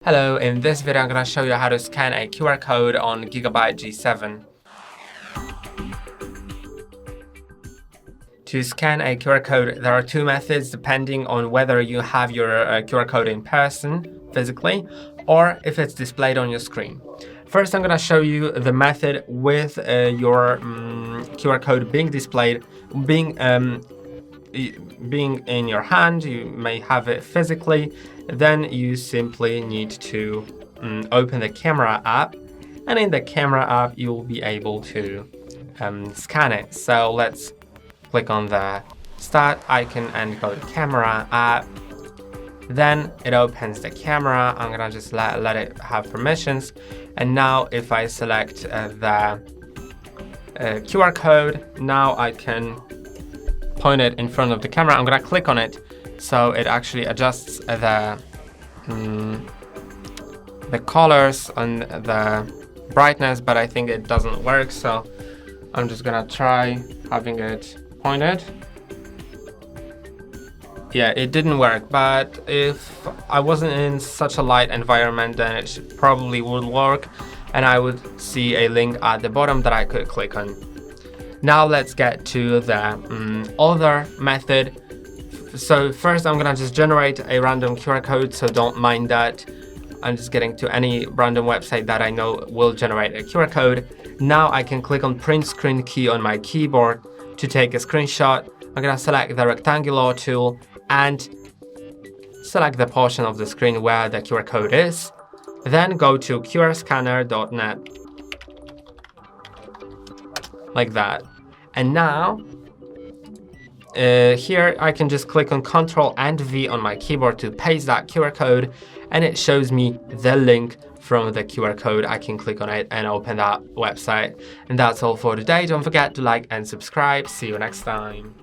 Hello, in this video I'm going to show you how to scan a QR code on GIGABYTE G7. To scan a QR code, there are two methods depending on whether you have your QR code in person, physically, or if it's displayed on your screen. First, I'm going to show you the method with your QR code being displayed, being in your hand. You may have it physically. Then you simply need to open the camera app, and in the camera app you will be able to scan it. So let's click on the start icon and go to camera app. Then it opens the camera. I'm gonna just let it have permissions, and now if I select the QR code, now I can point it in front of the camera. I'm gonna click on it, so it actually adjusts the colors and the brightness, but I think it doesn't work, so I'm just gonna try having it pointed. Yeah, it didn't work, but if I wasn't in such a light environment, then it probably would work, and I would see a link at the bottom that I could click on. Now let's get to the other method. So first I'm gonna just generate a random QR code, so don't mind that. I'm just getting to any random website that I know will generate a QR code. Now I can click on print screen key on my keyboard to take a screenshot. I'm gonna select the rectangular tool and select the portion of the screen where the QR code is. Then go to qrscanner.net. Like that. And now here I can just click on Ctrl and V on my keyboard to paste that QR code, and it shows me the link from the QR code. I can click on it and open that website. And that's all for today. Don't forget to like and subscribe. See you next time.